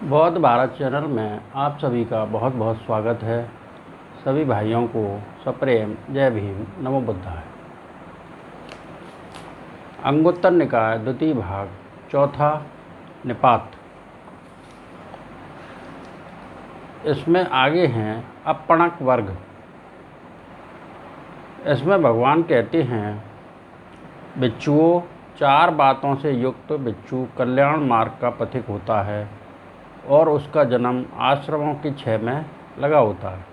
बौद्ध भारत चैनल में आप सभी का बहुत बहुत स्वागत है। सभी भाइयों को सप्रेम जय भीम नमो बुद्धाय। अंगुत्तर निकाय द्वितीय भाग चौथा निपात। इसमें आगे हैं अपणक वर्ग। इसमें भगवान कहते हैं, बिच्छुओं, चार बातों से युक्त बिच्छू कल्याण मार्ग का पथिक होता है और उसका जन्म आश्रमों की 6 में लगा होता है।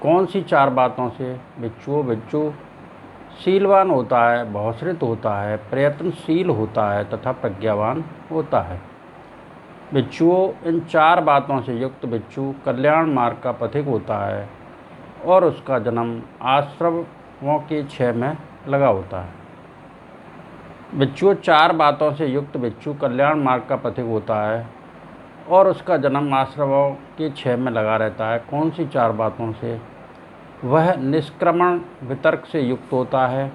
कौन सी चार बातों से? बिच्छू शीलवान होता है, बहुश्रित होता है, प्रयत्नशील होता है तथा प्रज्ञावान होता है। बिच्छुओं, इन चार बातों से युक्त बिच्छू कल्याण मार्ग का पथिक होता है और उसका जन्म आश्रमों की 6 में लगा होता है। बिच्छुओं, चार बातों से युक्त बिच्छू कल्याण मार्ग का पथिक होता है और उसका जन्म आश्रमों की 6 में लगा रहता है। कौन सी चार बातों से? वह निष्क्रमण वितर्क से युक्त होता है,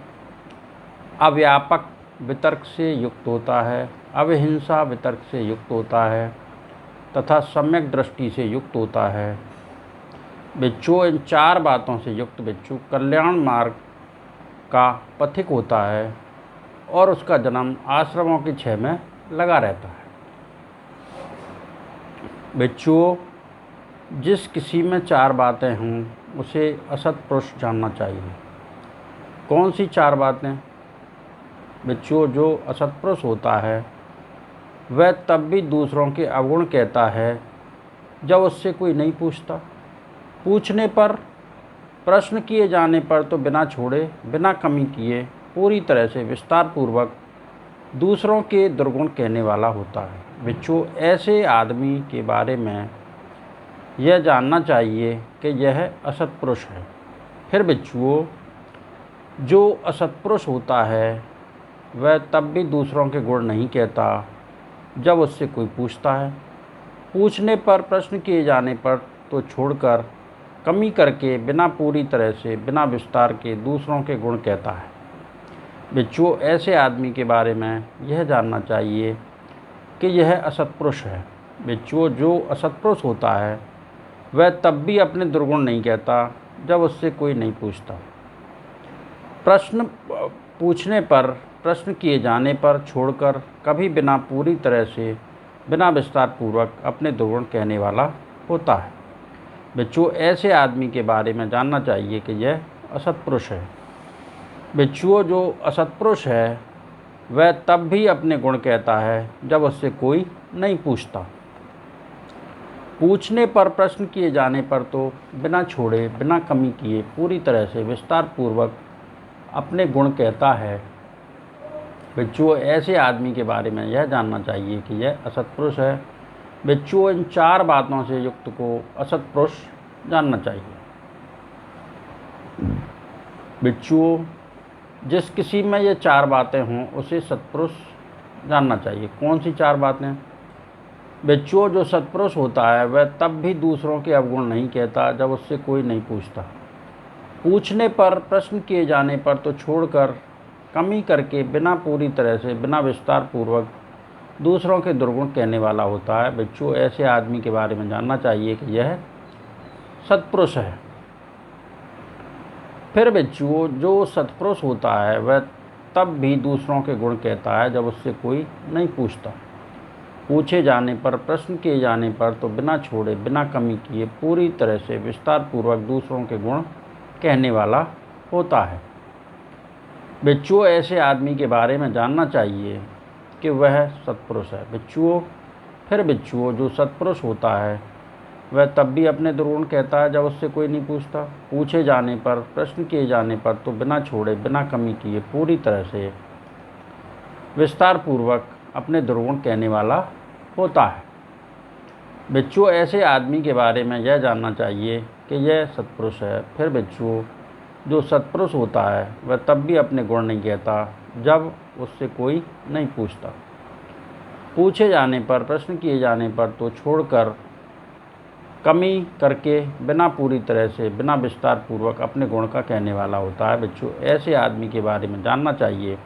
अव्यापक वितर्क से युक्त होता है, अविहिंसा वितर्क से युक्त होता है तथा सम्यक दृष्टि से युक्त होता है। बिच्छुओं, इन चार बातों से युक्त बिच्छू कल्याण मार्ग का पथिक होता है और उसका जन्म आश्रमों की 6 में लगा रहता है। बिच्छुओं, जिस किसी में चार बातें हों उसे असत पुरुष जानना चाहिए। कौन सी चार बातें? बिच्छुओं, जो असत पुरुष होता है वह तब भी दूसरों के अवगुण कहता है जब उससे कोई नहीं पूछता। पूछने पर, प्रश्न किए जाने पर तो बिना छोड़े बिना कमी किए पूरी तरह से विस्तार पूर्वक दूसरों के दुर्गुण कहने वाला होता है। बिच्छुओं, ऐसे आदमी के बारे में यह जानना चाहिए कि यह असत्पुरुष है। फिर बिच्छुओं, जो असत्पुरुष होता है वह तब भी दूसरों के गुण नहीं कहता जब उससे कोई पूछता है। पूछने पर, प्रश्न किए जाने पर तो छोड़कर, कमी करके, बिना पूरी तरह से, बिना विस्तार के दूसरों के गुण कहता है। बिच्छुओं, ऐसे आदमी के बारे में यह जानना चाहिए कि यह असत्पुरुष है। बिच्छुओं, जो असत्पुरुष होता है वह तब भी अपने दुर्गुण नहीं कहता जब उससे कोई नहीं पूछता। प्रश्न पूछने पर, प्रश्न किए जाने पर छोड़कर, कभी बिना पूरी तरह से, बिना विस्तार पूर्वक अपने दुर्गुण कहने वाला होता है। बिच्छुओं, ऐसे आदमी के बारे में जानना चाहिए कि यह असत्पुरुष है। बिच्छुओं, जो असत्पुरुष है वह तब भी अपने गुण कहता है जब उससे कोई नहीं पूछता। पूछने पर, प्रश्न किए जाने पर तो बिना छोड़े, बिना कमी किए पूरी तरह से विस्तार पूर्वक अपने गुण कहता है। बिच्छुओं, ऐसे आदमी के बारे में यह जानना चाहिए कि यह असत्पुरुष है। बिच्छुओं, इन चार बातों से युक्त को असत्पुरुष जानना चाहिए। बिच्छुओं, जिस किसी में ये चार बातें हों उसे सत्पुरुष जानना चाहिए। कौन सी चार बातें? बिच्छुओं, जो सत्पुरुष होता है वह तब भी दूसरों के अवगुण नहीं कहता जब उससे कोई नहीं पूछता। पूछने पर, प्रश्न किए जाने पर तो छोड़कर, कमी करके, बिना पूरी तरह से, बिना विस्तार पूर्वक दूसरों के दुर्गुण कहने वाला होता है। बिच्छुओं, ऐसे आदमी के बारे में जानना चाहिए कि यह सत्पुरुष है। फिर बिच्छुओं, जो सत्पुरुष होता है वह तब भी दूसरों के गुण कहता है जब उससे कोई नहीं पूछता। पूछे जाने पर, प्रश्न किए जाने पर तो बिना छोड़े, बिना कमी किए पूरी तरह से विस्तार पूर्वक दूसरों के गुण कहने वाला होता है। बिच्छुओं, ऐसे आदमी के बारे में जानना चाहिए कि वह सत्पुरुष है। बिच्छुओं, फिर बिच्छुओं, जो सत्पुरुष होता है वह तब भी अपने दुर्गुण कहता है जब उससे कोई नहीं पूछता। पूछे जाने पर, प्रश्न किए जाने पर तो बिना छोड़े, बिना कमी किए पूरी तरह से विस्तार पूर्वक अपने दुर्गुण कहने वाला होता है। बिच्छुओं, ऐसे आदमी के बारे में यह जानना चाहिए कि यह सत्पुरुष है। फिर बिच्छुओं, जो सत्पुरुष होता है वह तब भी अपने गुण नहीं कहता जब उससे कोई नहीं पूछता। पूछे जाने पर, प्रश्न किए जाने पर तो छोड़कर, कमी करके, बिना पूरी तरह से, बिना विस्तार पूर्वक अपने गुण का कहने वाला होता है। बिच्छुओं, ऐसे आदमी के बारे में जानना चाहिए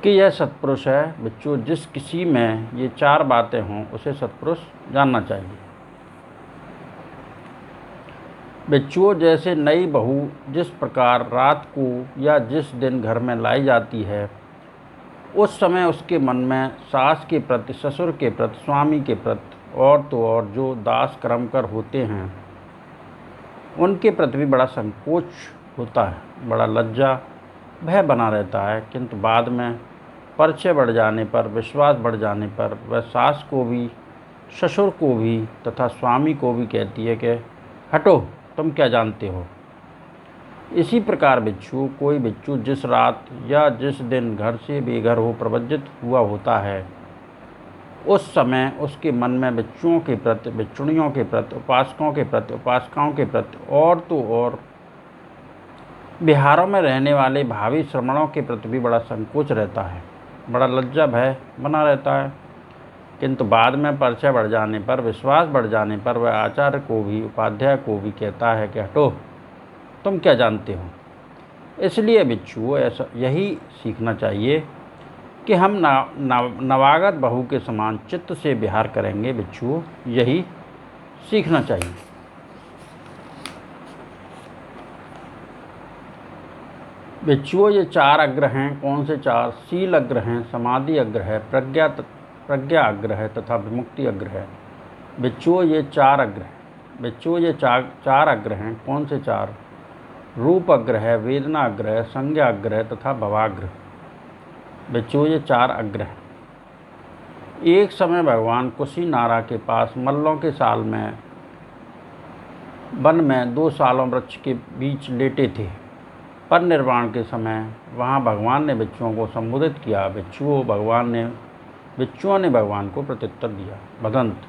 कि यह सत्पुरुष है। बच्चों, जिस किसी में ये चार बातें हों उसे सत्पुरुष जानना चाहिए। बच्चों, जैसे नई बहू जिस प्रकार रात को या जिस दिन घर में लाई जाती है, उस समय उसके मन में सास के प्रति, ससुर के प्रति, स्वामी के प्रति और तो और जो दास कर्मकर होते हैं उनके प्रति भी बड़ा संकोच होता है, बड़ा लज्जा भय बना रहता है। किंतु बाद में परिचय बढ़ जाने पर, विश्वास बढ़ जाने पर वह सास को भी, ससुर को भी तथा स्वामी को भी कहती है कि हटो, तुम क्या जानते हो। इसी प्रकार बिच्छू, कोई बिच्छू जिस रात या जिस दिन घर से बेघर हो प्रवज्जित हुआ होता है, उस समय उसके मन में बिच्छुओं के प्रति, बिच्छुड़ियों के प्रति, उपासकों के प्रति, उपासकाओं के प्रति और तो और बिहारों में रहने वाले भावी श्रमणों के प्रति भी बड़ा संकोच रहता है, बड़ा लज्जा भय बना रहता है। किंतु बाद में परिचय बढ़ जाने पर, विश्वास बढ़ जाने पर वह आचार्य को भी, उपाध्याय को भी कहता है कि हटो, तुम क्या जानते हो। इसलिए बिच्छू, ऐसा यही सीखना चाहिए कि हम नवागत बहू के समान चित्त से विहार करेंगे। बिच्छू, यही सीखना चाहिए। बिच्छुओं, ये चार अग्र हैं। कौन से चार? शील अग्र हैं, समाधि अग्र है, प्रज्ञा अग्र है तथा विमुक्ति अग्र है। बिच्छुओं, ये चार अग्र हैं। बिच्छुओं, ये चार अग्र हैं। कौन से चार? रूप अग्र है, वेदना अग्र है, संज्ञा अग्र है तथा भवाग्र। बिच्छुओं, ये चार अग्र हैं। एक समय भगवान कुशीनारा के पास मल्लों के साल में वन में 2 सालों वृक्ष के बीच लेटे थे। पर निर्वाण के समय वहाँ भगवान ने बिच्छुओं को संबोधित किया। बिच्छुओं ने भगवान को प्रत्युत्तर दिया, भदंत।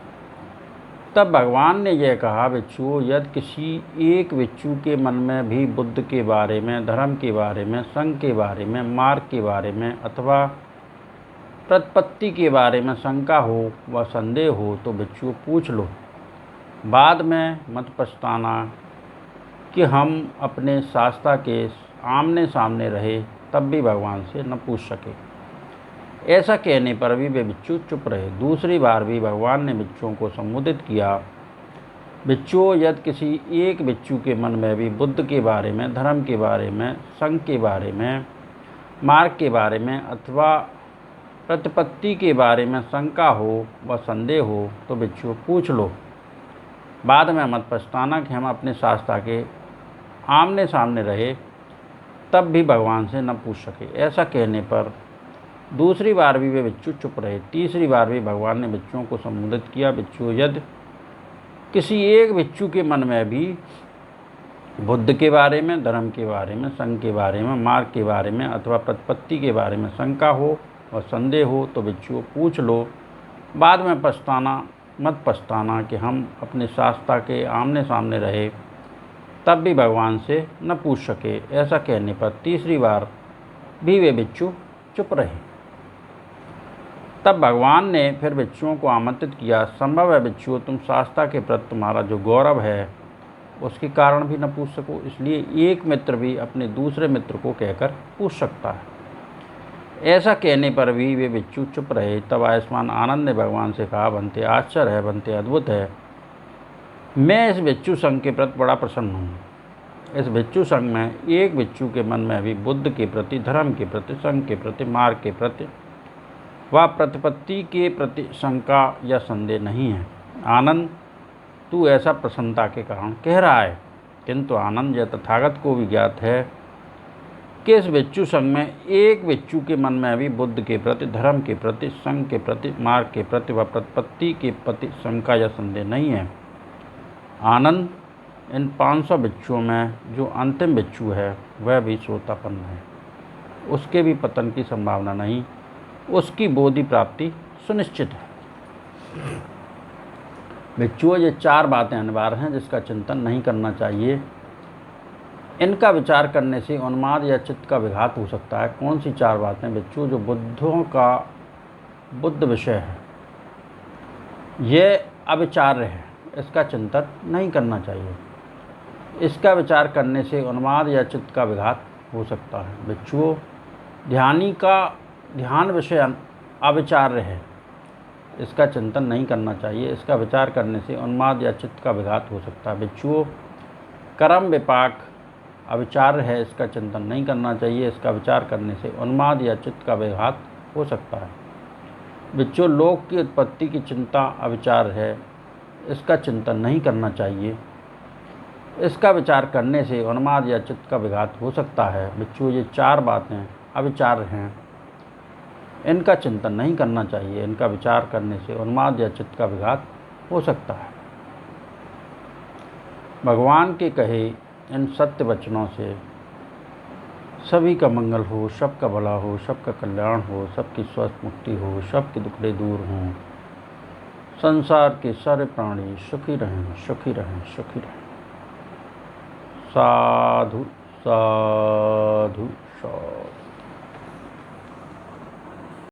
तब भगवान ने यह कहा, बिच्छुओं, यदि किसी एक बिच्छू के मन में भी बुद्ध के बारे में, धर्म के बारे में, संघ के बारे में, मार्ग के बारे में अथवा प्रतिपत्ति के बारे में शंका हो व संदेह हो तो बिच्छुओं पूछ लो। बाद में मत पछताना कि हम अपने शास्त्रा के आमने सामने रहे तब भी भगवान से न पूछ सके। ऐसा कहने पर भी वे बिच्छू चुप रहे। दूसरी बार भी भगवान ने बिच्छुओं को संबोधित किया, बिच्छुओं, यदि किसी एक बिच्छू के मन में भी बुद्ध के बारे में, धर्म के बारे में, संघ के बारे में, मार्ग के बारे में अथवा प्रतिपत्ति के बारे में शंका हो व संदेह हो तो बिच्छुओं पूछ लो। बाद में मत पछताना कि हम अपने शास्त्रा के आमने सामने रहे तब भी भगवान से न पूछ सके। ऐसा कहने पर दूसरी बार भी वे बिच्छू चुप रहे। तीसरी बार भी भगवान ने बिच्छुओं को संबोधित किया, बिच्छुओं, यदि किसी एक बिच्छू के मन में भी बुद्ध के बारे में, धर्म के बारे में, संघ के बारे में, मार्ग के बारे में अथवा प्रतिपत्ति के बारे में शंका हो और संदेह हो तो बिच्छुओं पूछ लो। बाद में मत पछताना कि हम अपने शास्त्रा के आमने सामने रहे तब भी भगवान से न पूछ सके। ऐसा कहने पर तीसरी बार भी वे बिच्छू चुप रहे। तब भगवान ने फिर बिच्छुओं को आमंत्रित किया, संभव है बिच्छुओं, तुम शास्त्रा के प्रति तुम्हारा जो गौरव है उसके कारण भी न पूछ सको, इसलिए एक मित्र भी अपने दूसरे मित्र को कहकर पूछ सकता है। ऐसा कहने पर भी वे बिच्छू चुप रहे। तब आयुष्मान आनंद ने भगवान से कहा, बनते आश्चर्य है, बनते अद्भुत है, मैं इस बिच्छू संघ के प्रति बड़ा प्रसन्न हूँ। इस बिच्छू संघ में एक बिच्छू के मन में भी बुद्ध के प्रति, धर्म के प्रति, संघ के प्रति, मार्ग के प्रति व प्रतिपत्ति के प्रति शंका या संदेह नहीं है। आनंद, तू ऐसा प्रसन्नता के कारण कह रहा है, किंतु आनंद, यह तथागत को भी ज्ञात है कि इस बिच्छू संघ में एक बिच्छू के मन में भी बुद्ध के प्रति, धर्म के प्रति, संघ के प्रति, मार्ग के प्रति व प्रतिपत्ति के प्रति शंका या संदेह नहीं है। आनंद, इन 500 बिच्छुओं में जो अंतिम बिच्छू है वह भी श्रोतापन्न है, उसके भी पतन की संभावना नहीं, उसकी बोधि प्राप्ति सुनिश्चित है। बिच्छुओं, ये 4 बातें अनिवार्य हैं जिसका चिंतन नहीं करना चाहिए। इनका विचार करने से उन्माद या चित्त का विघात हो सकता है। कौन सी 4 बातें बिच्छुओं? जो बुद्धों का बुद्ध विषय है, यह अविचार्य है, इसका चिंतन नहीं करना चाहिए। इसका विचार करने से उन्माद या चित्त का विघात हो सकता है। बिच्छुओं, ध्यानी का ध्यान विषय अविचार्य है, इसका चिंतन नहीं करना चाहिए। इसका विचार करने से उन्माद या चित्त का विघात हो सकता है। बिच्छुओं, कर्म विपाक अविचार्य है, इसका चिंतन नहीं करना चाहिए। इसका विचार करने से उन्माद या चित्त का विघात हो सकता है। बिच्छुओं, लोक की उत्पत्ति की चिंता अविचार्य है, इसका चिंतन नहीं करना चाहिए। इसका विचार करने से उन्माद या चित्त का विघात हो सकता है। बिच्छुओं, ये 4 बातें अविचार्य हैं, इनका चिंतन नहीं करना चाहिए। इनका विचार करने से उन्माद या चित्त का विघात हो सकता है। भगवान के कहे इन सत्य वचनों से सभी का मंगल हो, सबका भला हो, सबका कल्याण हो, सबकी स्वस्थ मुक्ति हो, सबके दुखड़े दूर हों, संसार के सारे प्राणी सुखी रहें, सुखी रहें, सुखी रहें। साधु साधु।